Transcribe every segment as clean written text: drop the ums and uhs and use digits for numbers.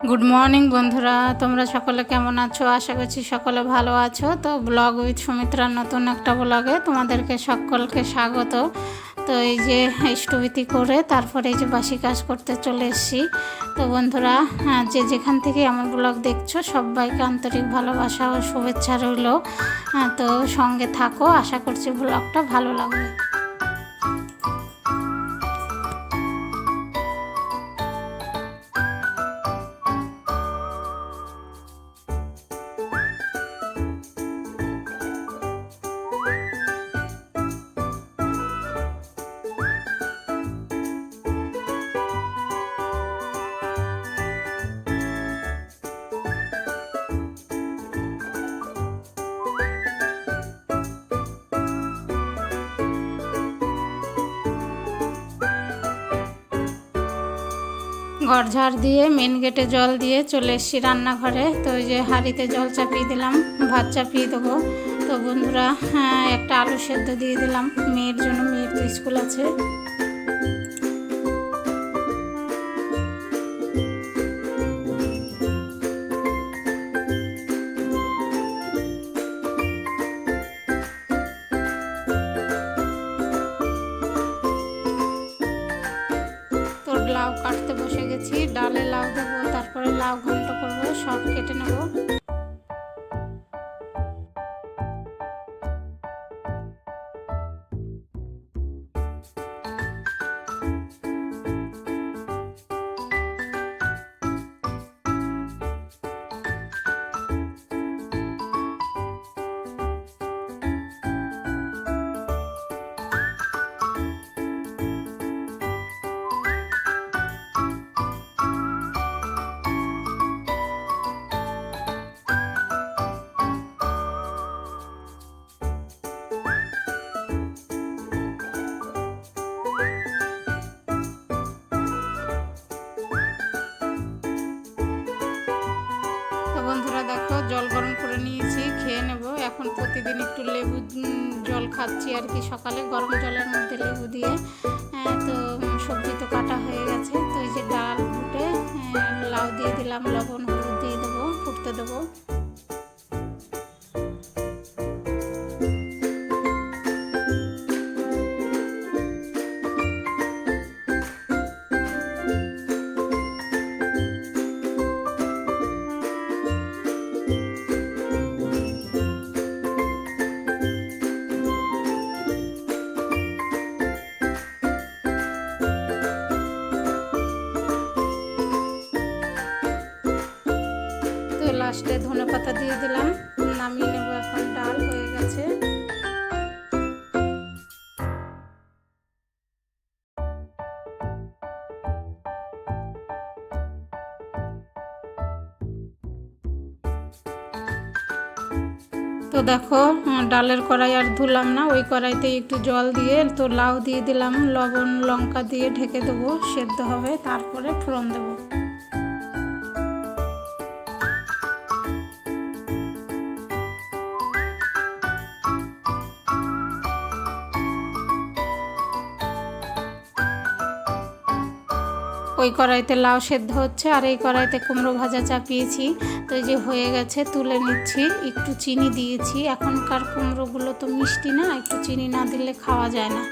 Good morning বন্ধুরা, তোমরা সকলে কেমন আছো? আশা করছি সকলে ভালো আছো। তো ব্লগ উইথ সুমিত্রার নতুন একটা ব্লগে তোমাদেরকে সকলকে স্বাগত। তো এই যে ইষ্টভীতি করে তারপরে এই যে বাসি কাজ করতে চলে এসেছি। তো বন্ধুরা, যে যেখান থেকে আমার ব্লগ দেখছো সবাইকে আন্তরিক ভালোবাসা ও শুভেচ্ছা রইল। তো সঙ্গে থাকো, আশা করছি ব্লগটা ভালো লাগবে। ঘর ঝাড় দিয়ে মেন গেটে জল দিয়ে চলে এসেছি রান্নাঘরে। তো ওই যে হাঁড়িতে জল চাপিয়ে দিলাম, ভাত চাপিয়ে দেবো। তো বন্ধুরা, একটা আলু সেদ্ধ দিয়ে দিলাম মেয়ের জন্য, মেয়ের তো স্কুল আছে। তো লাউ কাটতে বসে গেছি, ডালে লাউ দেবো, তারপরে লাউ ঘন্ট করবো, সব কেটে নেবো। তো বন্ধুরা দেখো, জল গরম করে নিয়েছি, খেয়ে নেব এখন। প্রতিদিন একটু লেবু জল খাচ্ছি আর কি, সকালে গরম জলের মধ্যে লেবু দিয়ে। তো সবজি তো কাটা হয়ে গেছে। তো এই যে ডাল ফুটে, লাউ দিয়ে দিলাম, লবণ হলুদ দিয়ে দেবো, ফুটতে দেবো। তো লাস্টে ধনেপাতা দিয়ে দিলাম, নামিয়ে নেবো এখন। ডাল হয়ে গেছে। তো দেখো, ডালের কড়াই আর ধুলাম না, ওই কড়াইতে একটু জল দিয়ে তো লাউ দিয়ে দিলাম, লবণ লঙ্কা দিয়ে ঢেকে দেবো, সেদ্ধ হবে, তারপরে ফোড়ন দেবো। ওই কড়াইতে লাউ সেদ্ধ হচ্ছে আর এই কড়াইতে কুমড়ো ভাজা চাপিয়েছি। তো এই যে হয়ে গেছে, তুলে নিচ্ছি। একটু চিনি দিয়েছি, এখনকার কুমড়োগুলো তো মিষ্টি না, একটু চিনি না দিলে খাওয়া যায় না।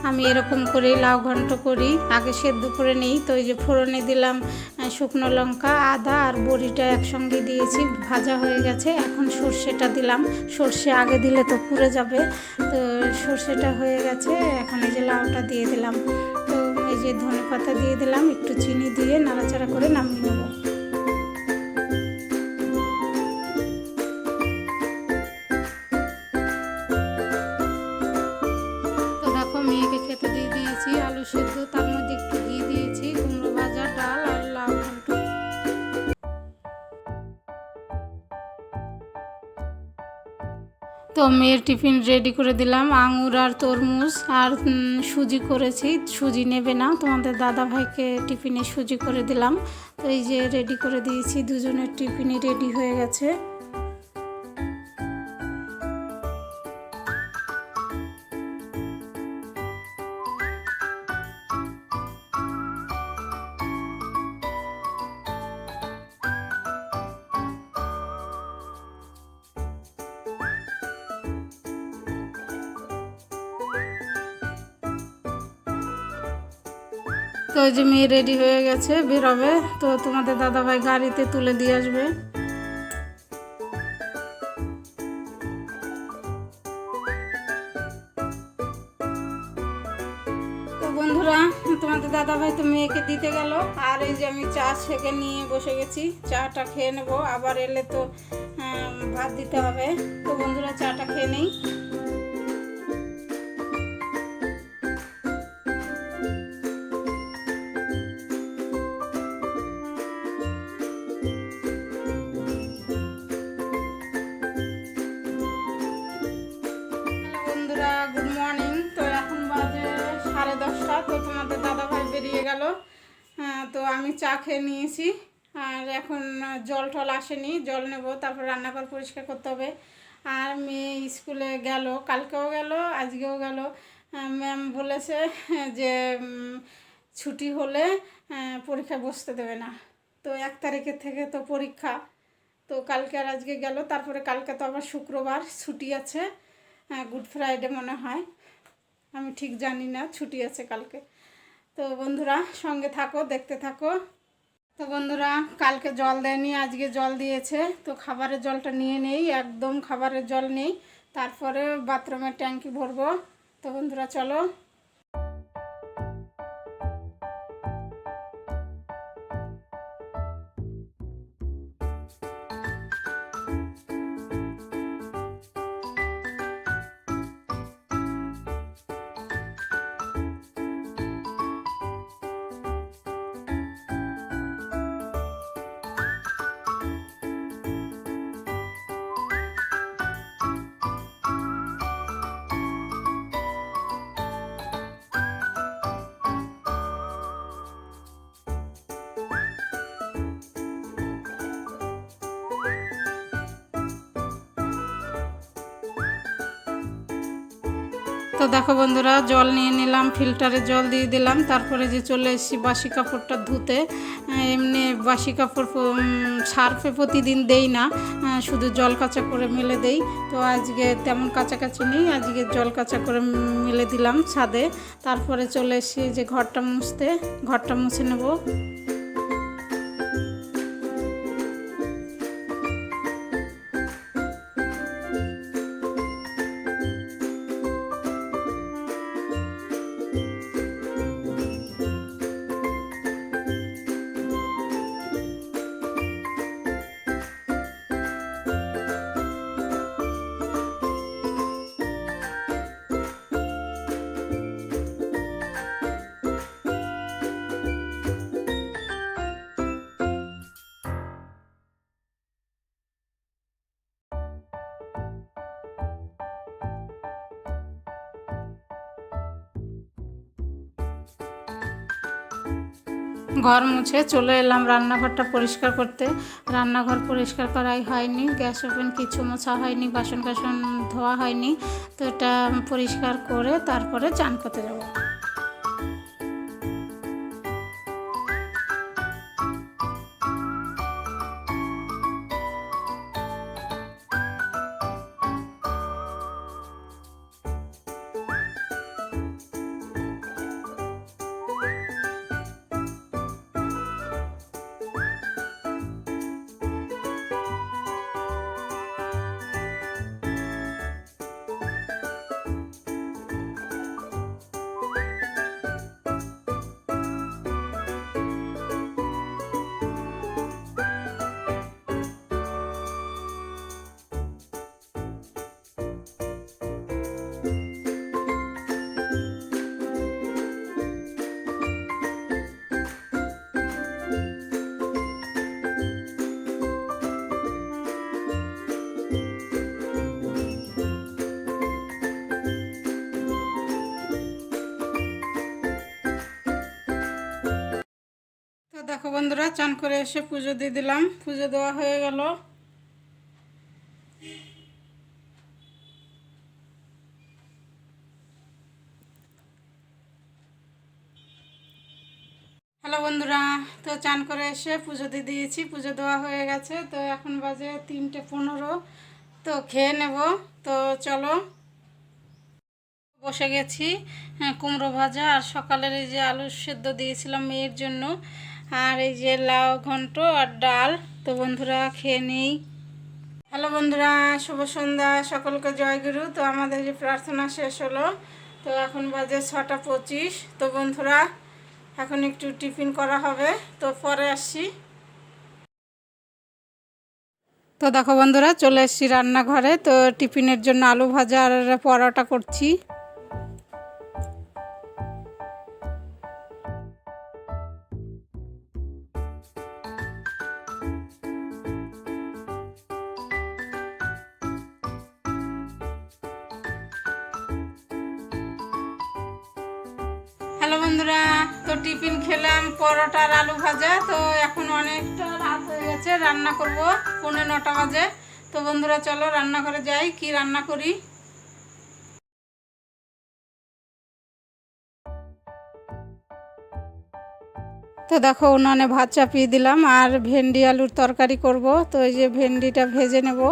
আমি এরকম করেই লাউ ঘন্ট করি, আগে সেদ্ধ করে নিই। তো এই যে ফোড়নে দিলাম শুকনো লঙ্কা, আদা আর বড়িটা একসঙ্গে দিয়েছি, ভাজা হয়ে গেছে। এখন সর্ষেটা দিলাম, সর্ষে আগে দিলে তো পুড়ে যাবে। তো সর্ষেটা হয়ে গেছে, এখন এই যে লাউটা দিয়ে দিলাম। তো এই যে ধনেপাতা দিয়ে দিলাম, একটু চিনি দিয়ে নাড়াচাড়া করে নামিয়ে নেবো। তো দেখো, মেয়েকে খেতে দিয়ে দিয়েছি আলু সেদ্ধ, তার মধ্যে একটু ঘি দিয়েছি, কুমড়ো ভাজা, ডাল আর লাউ ঘন্ট। তো মেয়ের টিফিন রেডি করে দিলাম, আঙুর আর তরমুজ আর সুজি করেছি। সুজি নেবে না, তোমাদের দাদা ভাইকে টিফিনে সুজি করে দিলাম। তো এই যে রেডি করে দিয়েছি, দুজনের টিফিনই রেডি হয়ে গেছে। তো ওই যে মেয়ে রেডি হয়ে গেছে, বেরোবে। তো তোমাদের দাদাভাই গাড়িতে তুলে দিয়ে আসবে। তো বন্ধুরা, তোমাদের দাদাভাই তো মেয়েকে দিতে গেল, আর এই যে আমি চা ছেঁকে নিয়ে বসে গেছি। চাটা খেয়ে নেবো, আবার এলে তো ভাত দিতে হবে। তো বন্ধুরা, চাটা খেয়ে নেই। বন্ধুরা, গুড মর্নিং। তো এখন বাজে 10:30। তো তোমাদের দাদাভাই বেরিয়ে গেল। তো আমি চা খেয়ে নিয়েছি, আর এখন জল টল আসেনি, জল নেব, তারপর রান্নাঘর পরিষ্কার করতে হবে। আর মেয়ে স্কুলে গেল, কালকেও গেল, আজকেও গেল। ম্যাম বলেছে যে ছুটি হলে পরীক্ষা বসতে দেবে না। তো 1 তারিখের থেকে তো পরীক্ষা। তো কালকে আর আজকে গেল, তারপরে কালকে তো আবার শুক্রবার ছুটি আছে, গুড ফ্রাইডে মনে হয়, আমি ঠিক জানি না, ছুটি আছে কালকে। তো বন্ধুরা, সঙ্গে থাকো, দেখতে থাকো। তো বন্ধুরা, কালকে জল দেয়নি, আজকে জল দিয়েছে। তো খাবারের জলটা নিয়ে নেই, একদম খাবারের জল নেই, তারপরে বাথরুমের ট্যাঙ্কি ভরবো। তো বন্ধুরা, চলো। তো দেখো বন্ধুরা, জল নিয়ে নিলাম, ফিল্টারে জল দিয়ে দিলাম, তারপরে যে চলে এসেছি বাসি কাপড়টা ধুতে। এমনি বাসি কাপড় সার্ফে প্রতিদিন দেই না, শুধু জল কাঁচা করে মেলে দেই। তো আজকে তেমন কাছাকাছি নেই, আজকে জল কাঁচা করে মেলে দিলাম ছাদে। তারপরে চলে এসেছি যে ঘরটা মুছতে, ঘরটা মুছে নেব। ঘর মুছে চলে এলাম রান্নাঘরটা পরিষ্কার করতে। রান্নাঘর পরিষ্কার করাই হয়নি, গ্যাস ওভেন কিছু মোছা হয়নি, বাসন কাসন ধোয়া হয়নি। তো এটা পরিষ্কার করে তারপরে চান করতে যাব। দেখো বন্ধুরা, চান করে এসে পুজো দিয়ে দিলাম, পুজো দেওয়া হয়ে গেল। হ্যালো বন্ধুরা, তো চান করে এসে পুজো দিয়ে দিয়েছি, পুজো দেওয়া হয়ে গেছে। তো এখন বাজে 3:15। তো খেয়ে নেব। তো চলো, বসে গেছি। কুমড়ো ভাজা আর সকালের এই যে আলু সেদ্ধ দিয়েছিলাম মেয়ের জন্য, আর এই যে লাউ ঘন্ট আর ডাল। তো বন্ধুরা খেয়ে নেই। হ্যালো বন্ধুরা, শুভ সন্ধ্যা, সকলকে জয়গুরু। তো আমাদের যে প্রার্থনা শেষ হলো, তো এখন বাজে 6:25। তো বন্ধুরা এখন একটু টিফিন করা হবে, তো পরে আসছি। তো দেখো বন্ধুরা, চলে এসেছি রান্নাঘরে। তো টিফিনের জন্য আলু ভাজা আর পরোটা করছি। হ্যালো বন্ধুরা, তো টিফিন খেলাম পরোটা আর আলু ভাজা। তো এখন অনেকটা রাত হয়ে গেছে, রান্না করব 9:45 বাজে। তো বন্ধুরা চলো রান্নাঘরে যাই, কি রান্না করি। তো দেখো উনানে ভাত চাপিয়ে দিলাম, আর ভেন্ডি আলুর তরকারি করব। তো এই যে ভেন্ডিটা ভেজে নেব।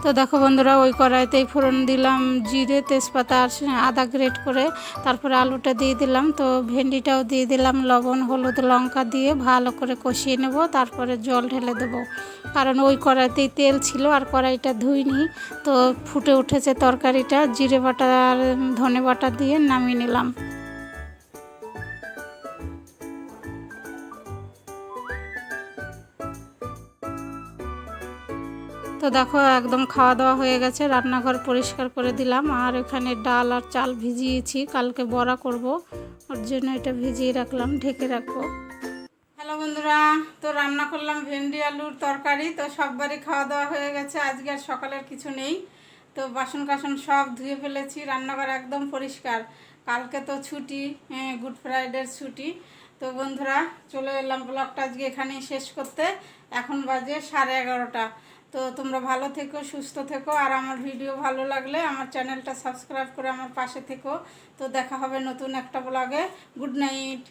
তো দেখো বন্ধুরা, ওই কড়াইতেই ফোড়ন দিলাম জিরে, তেজপাতা আর আদা গ্রেট করে। তারপরে আলুটা দিয়ে দিলাম, তো ভেন্ডিটাও দিয়ে দিলাম। লবণ হলুদ লঙ্কা দিয়ে ভালো করে কষিয়ে নেব, তারপরে জল ঢেলে দেবো। কারণ ওই কড়াইতেই তেল ছিল আর কড়াইটা ধুইনি। তো ফুটে উঠেছে তরকারিটা, জিরে বাটা আর ধনে বাটা দিয়ে নামিয়ে নিলাম। তো দেখো একদম খাওয়া দাওয়া হয়ে গেছে, রান্নাঘর পরিষ্কার করে দিলাম। আর এখানে ডাল আর চাল ভিজিয়েছি, কালকে বড়া করব, ওর জন্য এটা ভিজিয়ে রাখলাম, ঢেকে রাখবো। হ্যালো বন্ধুরা, তো রান্না করলাম ভেন্ডি আলুর তরকারি। তো সববারই খাওয়া দাওয়া হয়ে গেছে, আজকে আর সকালের কিছু নেই। তো বাসন কাসন সব ধুয়ে ফেলেছি, রান্নাঘর একদম পরিষ্কার। কালকে তো ছুটি, গুড ফ্রাইডের ছুটি। তো বন্ধুরা চলে এলাম ব্লগটা আজকে এখানেই শেষ করতে। এখন বাজে 11:30। তো তোমরা ভালো থেকো, সুস্থ থেকো, আর আমার ভিডিও ভালো লাগলে আমার চ্যানেলটা সাবস্ক্রাইব করে আমার পাশে থেকো। তো দেখা হবে নতুন একটা ব্লগে। Good night.